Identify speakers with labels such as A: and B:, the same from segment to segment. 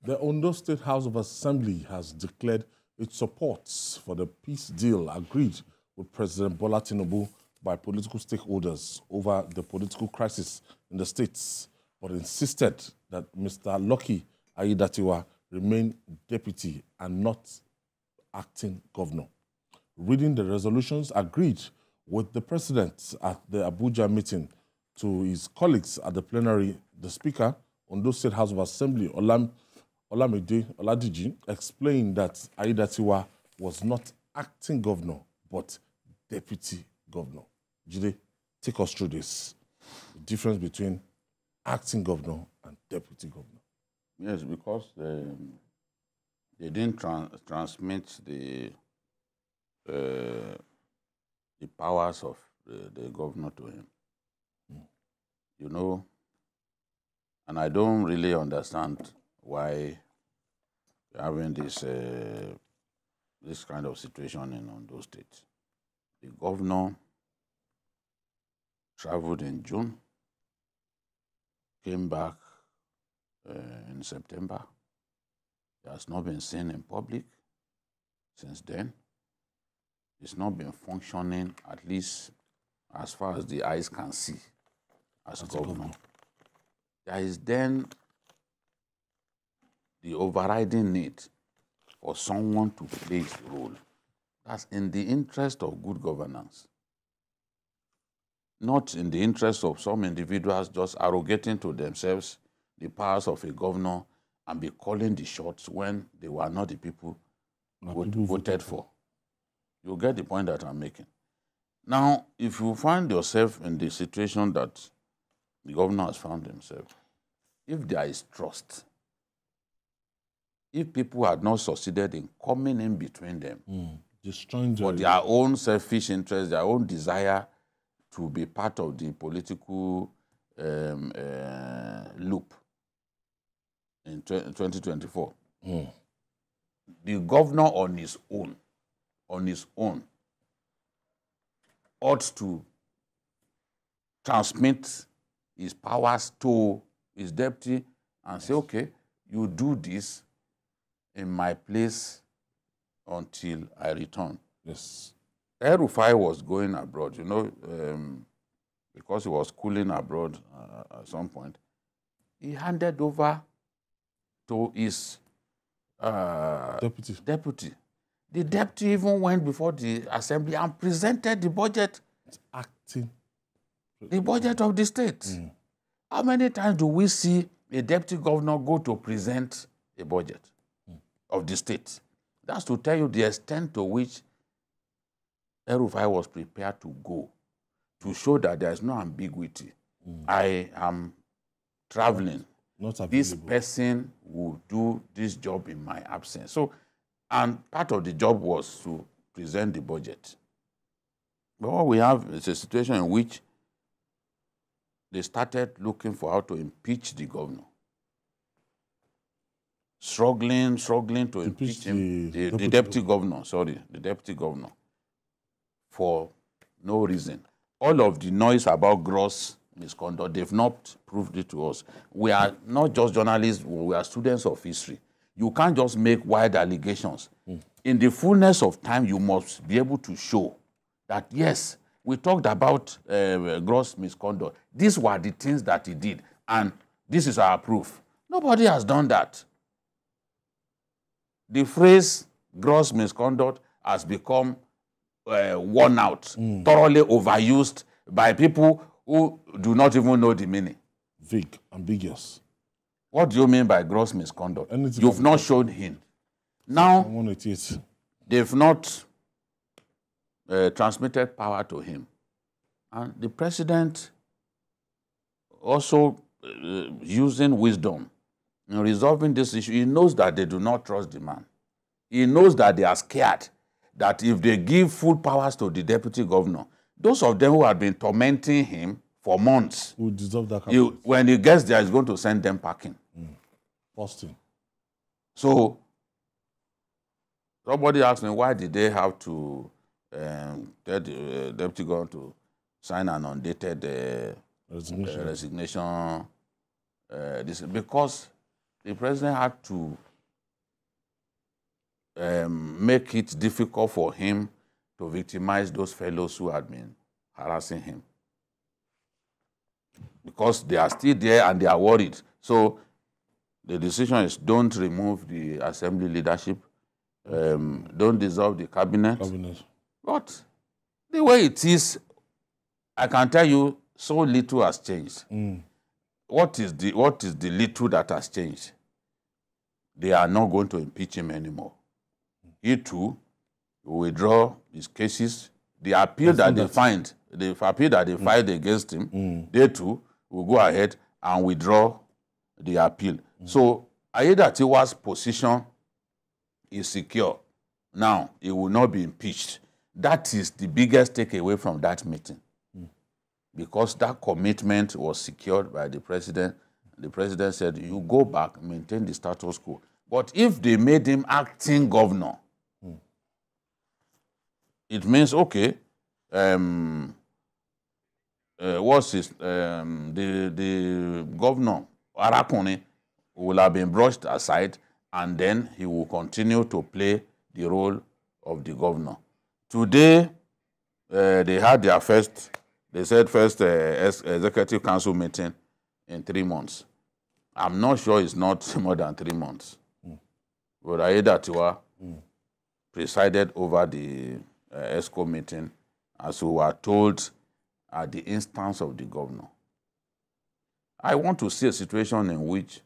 A: The Ondo State House of Assembly has declared its supports for the peace deal agreed with President Bola Tinubu by political stakeholders over the political crisis in the states, but insisted that Mr. Lucky Aiyedatiwa remain deputy and not acting governor. Reading the resolutions agreed with the president at the Abuja meeting to his colleagues at the plenary, the Speaker, Ondo State House of Assembly, Olamide Oladiji, explained that Aiyedatiwa was not acting governor, but deputy governor. Jide, take us through this. The difference between acting governor and deputy governor.
B: Yes, because they didn't transmit the powers of the governor to him. You know, and I don't really understand why we're having this this kind of situation in Ondo State. The governor traveled in June, came back in September. He has not been seen in public since then. He's not been functioning, at least as far as the eyes can see, as governor. There is then the overriding need for someone to play his role. That's in the interest of good governance, not in the interest of some individuals just arrogating to themselves the powers of a governor and be calling the shots when they were not the people voted for. You get the point that I'm making. Now, if you find yourself in the situation that the governor has found himself, if there is trust, if people had not succeeded in coming in between them,
A: destroying
B: for their own selfish interest, their own desire to be part of the political loop in 2024, the governor on his own ought to transmit his powers to his deputy and say, okay, you do this in my place until I return.
A: Yes.
B: El-Rufai was going abroad, you know, because he was schooling abroad at some point. He handed over to his deputy. The deputy even went before the assembly and presented the budget. The budget of the state. How many times do we see a deputy governor go to present a budget of the state? That's to tell you the extent to which El-Rufai was prepared to go, to show that there is no ambiguity. I am traveling. This person will do this job in my absence. So, and part of the job was to present the budget. But what we have is a situation in which they started looking for how to impeach the governor. Struggling to impeach him, the deputy governor, the deputy governor, for no reason. All of the noise about gross misconduct, they've not proved it to us. We are not just journalists, we are students of history. You can't just make wild allegations. In the fullness of time, you must be able to show that, yes, we talked about gross misconduct. These were the things that he did, and this is our proof. Nobody has done that. The phrase gross misconduct has become worn out, thoroughly overused by people who do not even know the meaning.
A: Vague, ambiguous.
B: What do you mean by gross misconduct? You've not shown him. Now, they've not transmitted power to him. And the president also using wisdom in resolving this issue. He knows that they do not trust the man. He knows that they are scared that if they give full powers to the deputy governor, those of them who have been tormenting him for months,
A: who deserve that
B: when he gets there, he's going to send them packing.
A: Posting.
B: So, somebody asked me, why did they have to tell the deputy governor to sign an undated resignation? Because the president had to make it difficult for him to victimize those fellows who had been harassing him. Because they are still there and they are worried. So the decision is don't remove the assembly leadership, don't dissolve the cabinet. But the way it is, I can tell you, so little has changed. What is the little that has changed? They are not going to impeach him anymore. He too will withdraw his cases. The appeal that they find, the appeal that they filed against him, they too will go ahead and withdraw the appeal. So Aiyedatiwa's position is secure. Now, he will not be impeached. That is the biggest takeaway from that meeting. Because that commitment was secured by the president. The president said, you go back, maintain the status quo. But if they made him acting governor, it means, okay, what's his, the governor, Arakuni, will have been brushed aside, and then he will continue to play the role of the governor. Today, they had their first executive council meeting in 3 months. I'm not sure it's not more than 3 months. But Aiyedatiwa presided over the ESCO meeting, as we were told, at the instance of the governor. I want to see a situation in which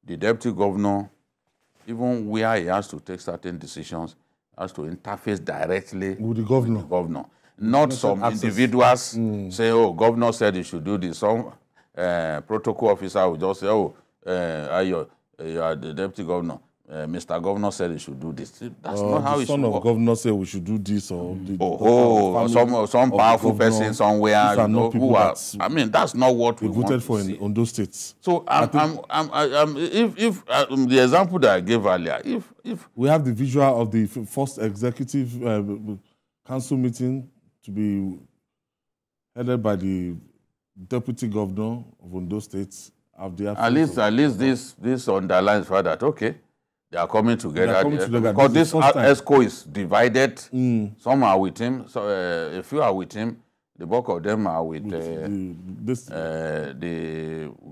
B: the deputy governor, even where he has to take certain decisions, has to interface directly
A: with the governor.
B: Not some individuals say, oh, governor said he should do this. Some protocol officer will just say, oh, you are the deputy governor. Mr. Governor said he should do this. That's not how it should work. The son of governor said we should do this, or some powerful person somewhere.
A: I
B: mean, that's not what we
A: voted for in Ondo State.
B: So, if the example that I gave earlier, if
A: we have the visual of the first executive council meeting to be headed by the deputy governor of Ondo State, at
B: least this underlines for that. Okay. They are coming together. Because this ESCO is divided. Some are with him. So a few are with him. The bulk of them are with the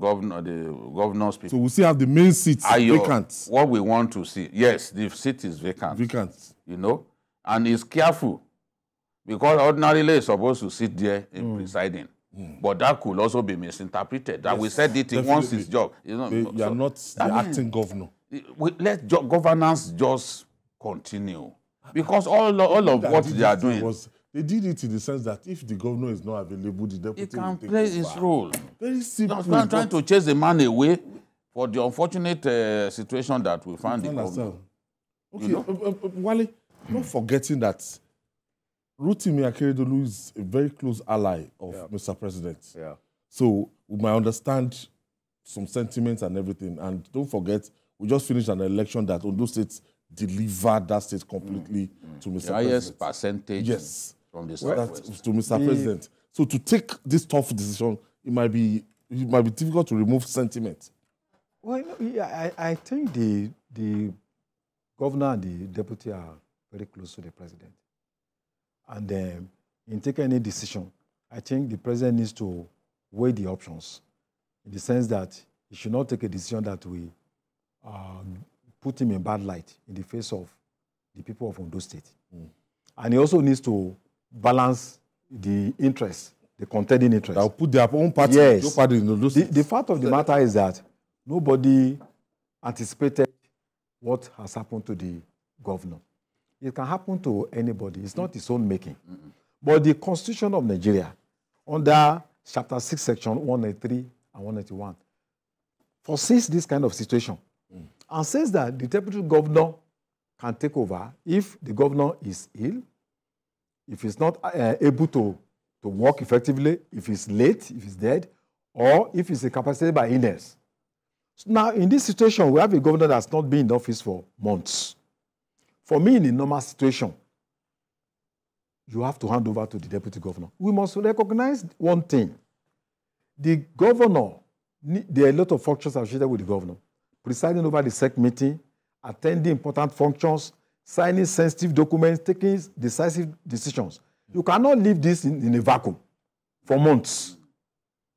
B: governor's people.
A: So we still have the main seats vacant.
B: What we want to see, yes, the seat is vacant. You know, and he's careful because ordinarily he's supposed to sit there in presiding. But that could also be misinterpreted. That we said it in once his job. You know,
A: you are not the acting governor.
B: Let governance just continue, because all of what they are doing,
A: they did it in the sense that if the governor is not available, the deputy
B: can play his role.
A: Very simple.
B: Not trying to chase the man away for the unfortunate situation that we find the governor.
A: Okay, you know? Wale, not forgetting that Rotimi Akeredolu is a very close ally of Mr. President. So we might understand some sentiments and everything. And don't forget, we just finished an election that Ondo State delivered that state completely to Mr. President.
B: The highest percentage from the Southwest.
A: To Mr. President. So to take this tough decision, it might be difficult to remove sentiment.
C: Well, I think the governor and the deputy are very close to the president. And in taking any decision, I think the president needs to weigh the options, in the sense that he should not take a decision that will put him in bad light in the face of the people of Ondo State. And he also needs to balance the interests, the contending interests.
A: They'll put their own party, party in Ondo State.
C: The fact of the matter is that nobody anticipated what has happened to the governor. It can happen to anybody. It's not his own making. But the Constitution of Nigeria, under Chapter 6, Section 183 and 181, foresees this kind of situation and says that the deputy governor can take over if the governor is ill, if he's not able to work effectively, if he's late, if he's dead, or if he's incapacitated by illness. So now, in this situation, we have a governor that's not been in office for months. For me, in a normal situation, you have to hand over to the deputy governor. We must recognize one thing. The governor, there are a lot of functions associated with the governor. presiding over the SEC meeting, attending important functions, signing sensitive documents, taking decisive decisions. You cannot leave this in a vacuum for months.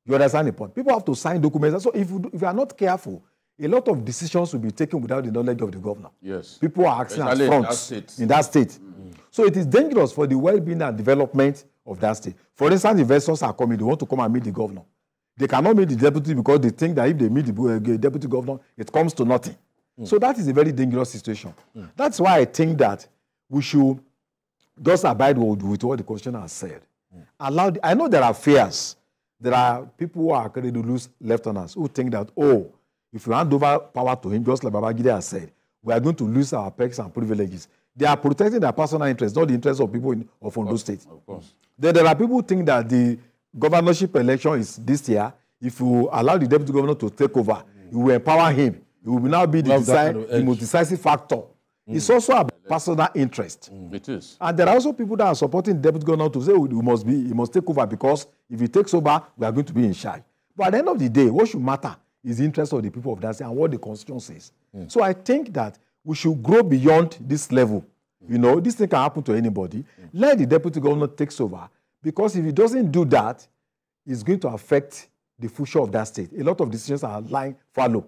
C: You understand the point? People have to sign documents. So if you are not careful, a lot of decisions will be taken without the knowledge of the governor.
B: Yes.
C: People are acting as fronts in that state. So it is dangerous for the well-being and development of that state. For instance, investors are coming, they want to come and meet the governor. They cannot meet the deputy because they think that if they meet the deputy governor, it comes to nothing. So that is a very dangerous situation. That's why I think that we should just abide with what the constitution has said. I know there are fears. There are people who are ready to lose lieutenants who think that, oh, if you hand over power to him, just like Babangida has said, we are going to lose our perks and privileges. They are protecting their personal interests, not the interests of people of Ondo State.
B: Of course.
C: Then there are people who think that the governorship election is this year. If you allow the deputy governor to take over, you will empower him. He will now be the most decisive factor. It's also about personal interest.
B: It is.
C: And there are also people that are supporting the deputy governor to say he must take over because if he takes over, we are going to be in charge. But at the end of the day, what should matter is the interest of the people of that state and what the constitution says. So I think that we should grow beyond this level. You know, this thing can happen to anybody. Let the deputy governor take over, because if he doesn't do that, it's going to affect the future of that state. A lot of decisions are lying fallow.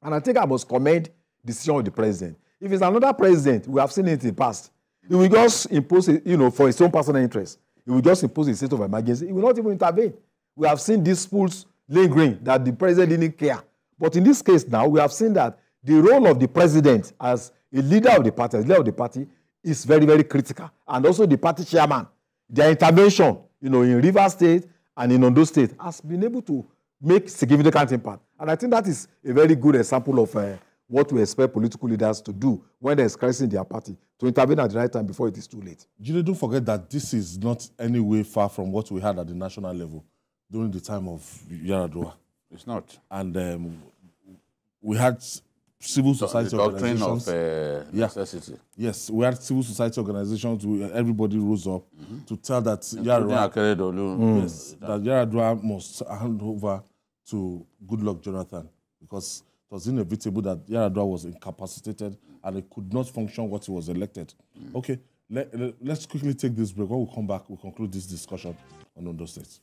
C: And I think I must commend the decision of the president. If it's another president, we have seen it in the past, he will just impose, for his own personal interest. He will just impose a state of emergency. He will not even intervene. We have seen these fools lingering that the president didn't care. But in this case now, we have seen that the role of the president as a leader of the party, is very, very critical. And also the party chairman, their intervention, in Rivers State and in Ondo State has been able to make significant impact. And I think that is a very good example of what we expect political leaders to do when there's crisis in their party, to intervene at the right time before it is too late.
A: Jide, don't forget that this is not any way far from what we had at the national level during the time of Aiyedatiwa.
B: It's not.
A: And we had civil society organizations.
B: The doctrine of necessity.
A: Yes, we had civil society organizations. Everybody rose up to tell that Aiyedatiwa must hand over to Goodluck Jonathan, because it was inevitable that Aiyedatiwa was incapacitated and he could not function once he was elected. Okay, let's quickly take this break. When we come back, we'll conclude this discussion on Ondo State.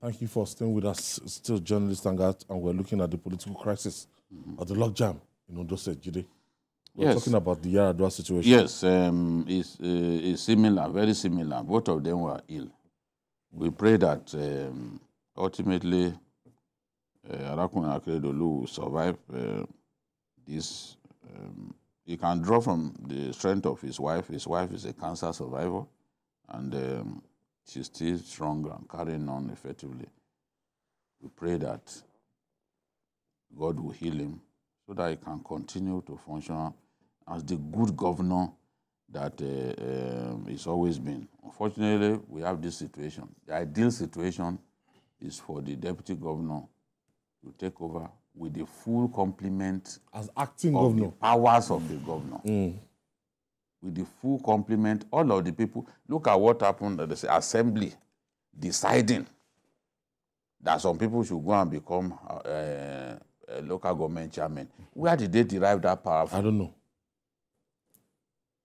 A: Thank you for staying with us. Still journalist and we're looking at the political crisis of the logjam in Ondo State, Jide. We're talking about the Aiyedatiwa situation.
B: Yes, it's similar, very similar. Both of them were ill. We pray that ultimately Arakuna Akeredolu will survive this he can draw from the strength of his wife. His wife is a cancer survivor, and she's still strong and carrying on effectively. We pray that God will heal him so that he can continue to function as the good governor that he's always been. Unfortunately, we have this situation. The ideal situation is for the deputy governor to take over with the full complement
A: as acting
B: of
A: governor,
B: the powers of the governor. With the full complement, all of the people. Look at what happened at the assembly, deciding that some people should go and become a local government chairman. Where did they derive that power from?
A: I don't know.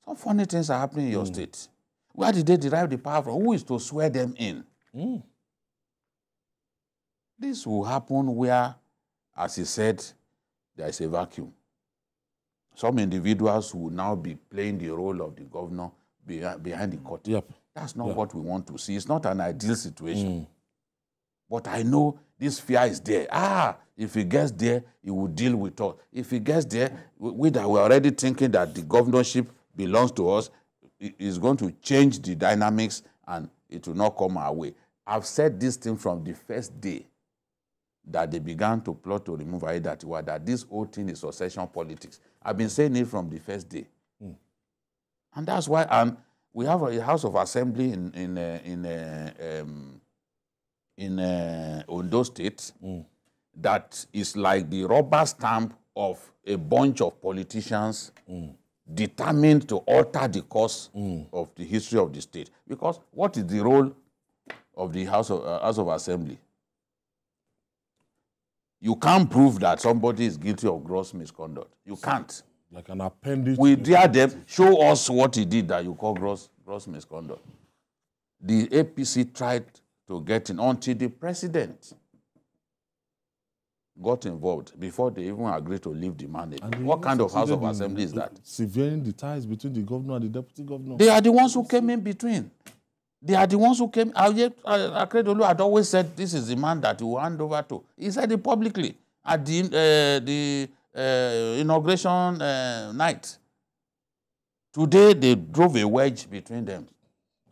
B: Some funny things are happening in your state. Where did they derive the power from? Who is to swear them in? This will happen where, as he said, there is a vacuum. Some individuals will now be playing the role of the governor behind the curtain.
A: Yep.
B: That's not what we want to see. It's not an ideal situation. But I know this fear is there. If he gets there, he will deal with us. If he gets there, we're already thinking that the governorship belongs to us. It's going to change the dynamics and it will not come our way. I've said this thing from the first day that they began to plot to remove Aiyedatiwa, that this whole thing is succession politics. I've been saying it from the first day. And that's why we have a House of Assembly in Ondo State that is like the rubber stamp of a bunch of politicians determined to alter the course of the history of the state. Because what is the role of the House of Assembly? You can't prove that somebody is guilty of gross misconduct. You can't.
A: Like an appendage.
B: We dare them, show us what he did that you call gross misconduct. The APC tried to get in until the president got involved before they even agreed to leave the mandate. What kind of House of Assembly is that?
A: Severing the ties between the governor and the deputy governor.
B: They are the ones who came in between. They are the ones who came. Aiyedatiwa had always said this is the man that he will hand over to. He said it publicly at the inauguration night. Today, they drove a wedge between them.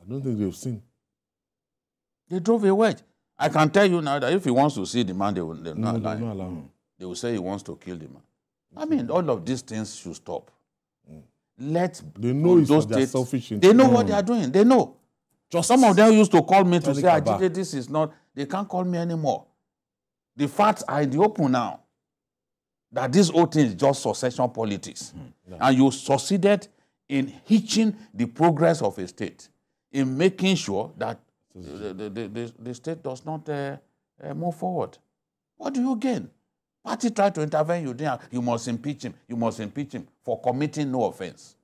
A: I don't think they've seen.
B: They drove a wedge. I can tell you now that if he wants to see the man, they will not allow him. They will say he wants to kill the man. I mean, all of these things should stop.
A: They know it's for their selfish interest.
B: They know what they are doing. They know. Some of them used to call me to say, Ajide, this is not, they can't call me anymore. The facts are in the open now. That this whole thing is just succession politics. And you succeeded in hitching the progress of a state, in making sure that the state does not move forward. What do you gain? Party tried to intervene, you must impeach him. You must impeach him for committing no offense.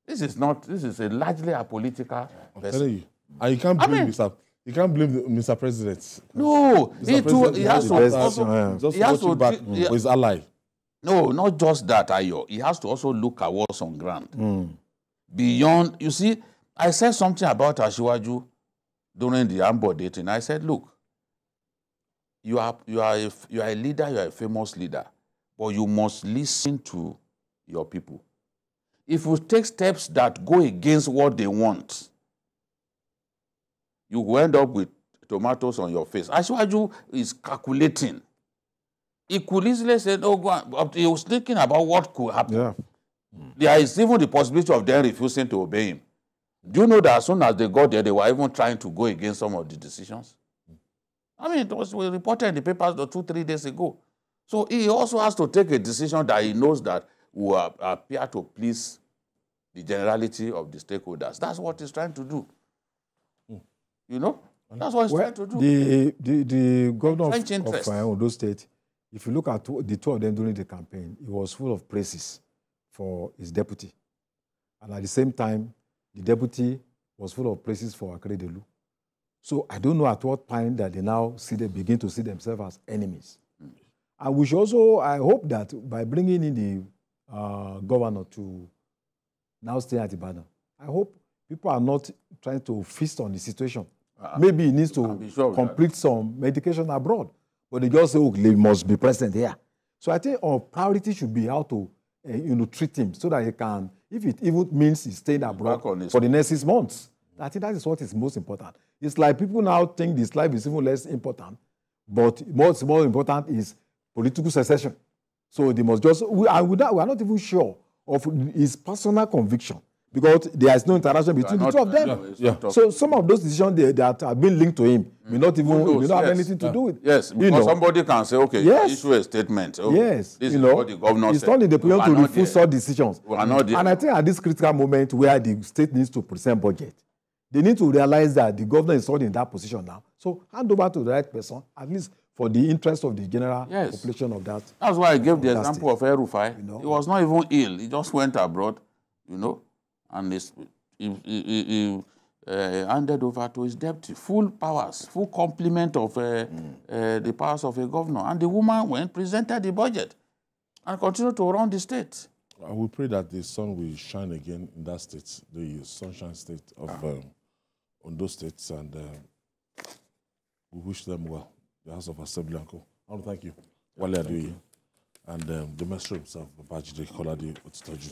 B: This is a largely a political person.
A: I'm telling you. And you can't blame Mr. President.
B: No, he has to
A: back for his ally.
B: No, not just that, Ayo. He has to also look at what's on ground. Beyond, you see, I said something about Asiwaju during the Ambo dating. I said, look, you are a leader, you are a famous leader, but you must listen to your people. If you take steps that go against what they want, you will end up with tomatoes on your face. Asiwaju is calculating. He could easily say, oh, go on. But he was thinking about what could happen.
C: Yeah.
B: There is even the possibility of them refusing to obey him. Do you know that as soon as they got there, they were even trying to go against some of the decisions? I mean, it was reported in the papers 2-3 days ago. So he also has to take a decision that he knows that will appear to please the generality of the stakeholders. That's what he's trying to do. You know? That's what he's trying to do.
C: The governor of Ondo State, if you look at the two of them during the campaign, he was full of praises for his deputy. And at the same time, the deputy was full of praises for Aiyedatiwa. So I don't know at what point that they now begin to see themselves as enemies. And we should also, I hope that by bringing in the governor to now stay at Ibadan, I hope people are not trying to feast on the situation. Maybe he needs to complete some medication abroad. But they just say, oh, he must be present here. So I think our priority should be how to treat him so that he can, if it even means he's staying abroad for the next 6 months. I think that is what is most important. It's like people now think this life is even less important, but what's more important is political secession. So they must just, we are not even sure of his personal conviction because there is no interaction between the two of them. So some of those decisions that have been linked to him may not even have anything to do with.
B: Yes, because somebody can say, okay, issue a statement. Oh,
C: yes,
B: this is what the governor said.
C: It's not in the position to refuse such decisions. And I think at this critical moment where the state needs to present budget, they need to realize that the governor is not in that position now. So hand over to the right person, at least for the interest of the general population of that.
B: That's why I gave the example of El-Rufai. He was not even ill. He just went abroad, and he handed over to his deputy full powers, full complement of the powers of a governor. And the woman went, presented the budget, and continued to run the state.
A: I will pray that the sun will shine again in that state, the sunshine state of Ondo states, and we wish them well. The House of Assembly, Uncle. I want to thank you. Wale Adeoye and the master himself, Babajide Kolade Otitoju.